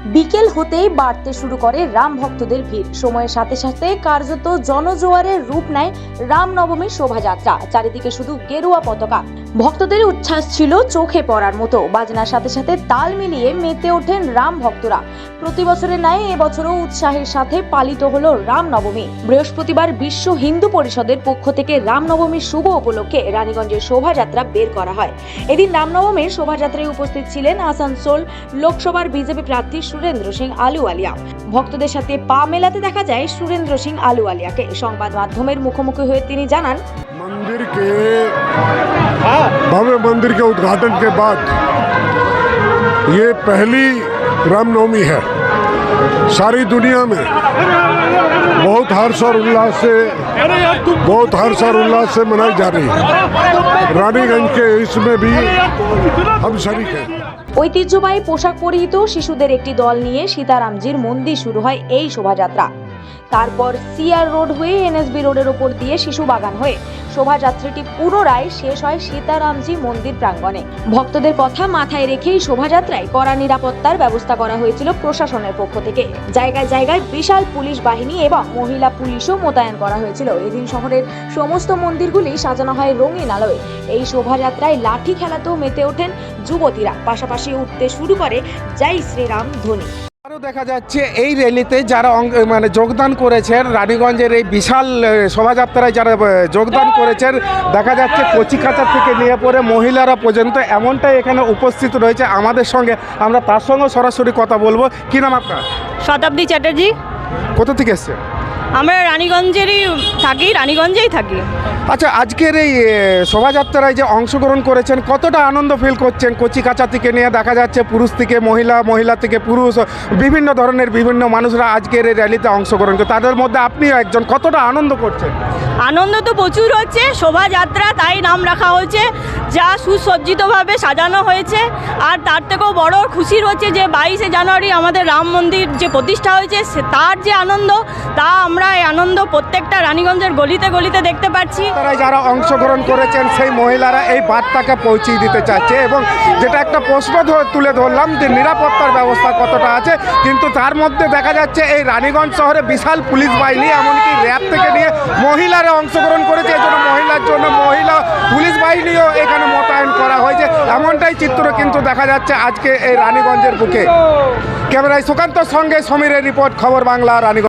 বিকেল হতেই বাড়তে শুরু করে রাম ভক্তদের ভিড়। সময়ের সাথে সাথে কার্যত জনজোয়ারের রূপ নেয় রামনবমীর শোভাযাত্রা। চারিদিকে শুধু গেরুয়া পতাকা। ভক্তদের উচ্ছ্বাস ছিল চোখে পড়ার মতো। বাজনার সাথে সাথে তাল মিলিয়ে মেতে ওঠেন রাম ভক্তরা। প্রতি বছরের ন্যায় এবছরও উৎসাহের সাথে পালিত হলো রামনবমী। বৃহস্পতিবার বিশ্ব হিন্দু পরিষদের পক্ষ থেকে রামনবমীর শুভ উপলক্ষে রানীগঞ্জের শোভাযাত্রা বের করা হয়। এদিন রামনবমীর শোভাযাত্রায় উপস্থিত ছিলেন আসানসোল লোকসভার বিজেপি প্রার্থী সুরেন্দ্র সিং আলুওয়ালিয়া। ভক্তদের সাথে পা মেলাতে দেখা যায় সুরেন্দ্র সিং আলুওয়ালিয়াকে। সংবাদ माध्यमेर मुखोमुखी हुए তিনি জানান, भव्य मंदिर के उद्घाटन के बाद ये पहली रामनवमी है। सारी दुनिया में बहुत हर्ष और उल्लास से मनाई जा रही है। रानीगंज के इसमें भी हम शरीक हैं। ঐতিহ্যবাহী পোশাক পরিহিত শিশুদের একটি দল নিয়ে সীতারামজির মন্দির শুরু হয় এই শোভাযাত্রা। তারপর সিআর রোড হয়ে এনএসবি রোডের ওপর দিয়ে শিশু বাগান হয়ে শোভাযাত্রাটি পুনরায় শেষ হয় সীতারামজি মন্দির প্রাঙ্গণে। ভক্তদের কথা মাথায় রেখেই শোভাযাত্রায় কড়া নিরাপত্তার ব্যবস্থা করা হয়েছিল প্রশাসনের পক্ষ থেকে। জায়গায় জায়গায় বিশাল পুলিশ বাহিনী এবং মহিলা পুলিশও মোতায়েন করা হয়েছিল। এদিন শহরের সমস্ত মন্দিরগুলি সাজানো হয় রঙিন আলোয়। এই শোভাযাত্রায় লাঠি খেলাতেও মেতে ওঠেন যুবতীরা। পাশাপাশি উঠতে শুরু করে জয় শ্রীরাম ধ্বনি। আরও দেখা যাচ্ছে এই র্যালিতে যারা যোগদান করেছেন, রানীগঞ্জের এই বিশাল শোভাযাত্রায় যারা যোগদান করেছেন, দেখা যাচ্ছে কচিকাঁচা থেকে নিয়ে পড়ে মহিলারা পর্যন্ত এমনটাই এখানে উপস্থিত রয়েছে আমাদের সঙ্গে। আমরা তার সঙ্গে সরাসরি কথা বলবো। কি নাম আপনার? শতাব্দী চ্যাটার্জি। কোথা থেকে এসছে? আমরা রানীগঞ্জেই থাকি। আচ্ছা, আজকের এই শোভাযাত্রায় যে অংশগ্রহণ করেছেন, কতটা আনন্দ ফিল করছেন? কচিকাঁচা থেকে নিয়ে দেখা যাচ্ছে পুরুষ থেকে মহিলা, মহিলা থেকে পুরুষ, বিভিন্ন ধরনের বিভিন্ন মানুষরা আজকের এই র্যালিতে অংশগ্রহণ করে। তাদের মধ্যে আপনিও একজন। কতটা আনন্দ করছেন? আনন্দ তো প্রচুর হচ্ছে। শোভাযাত্রা তাই নাম রাখা হয়েছে, যা সুসজ্জিতভাবে সাজানো হয়েছে। আর তার থেকেও বড় খুশির হচ্ছে যে 22শে জানুয়ারি আমাদের রাম মন্দির যে প্রতিষ্ঠা হয়েছে, তার যে আনন্দ, তা আমরা এই আনন্দ প্রত্যেকটা রানীগঞ্জের গলিতে গলিতে দেখতে পাচ্ছি। তারা যারা অংশগ্রহণ করেছেন সেই মহিলারা এই বার্তাকে পৌঁছে দিতে চাচ্ছে। এবং যেটা একটা প্রশ্ন তুলে ধরলাম যে নিরাপত্তার ব্যবস্থা কতটা আছে, কিন্তু তার মধ্যে দেখা যাচ্ছে এই রানীগঞ্জ শহরে বিশাল পুলিশ বাহিনী, এমনকি র্যাব থেকে নিয়ে মহিলারা অংশগ্রহণ করেছে। এই জন্য মহিলার জন্য মহিলা পুলিশ বাহিনীও এখানে মোতায়েন করা হয়েছে। এমনটাই চিত্র কিন্তু দেখা যাচ্ছে আজকে এই রানীগঞ্জের বুকে। ক্যামেরায় সুকান্তর সঙ্গে সমীরের রিপোর্ট, খবর বাংলা, রানীগঞ্জ।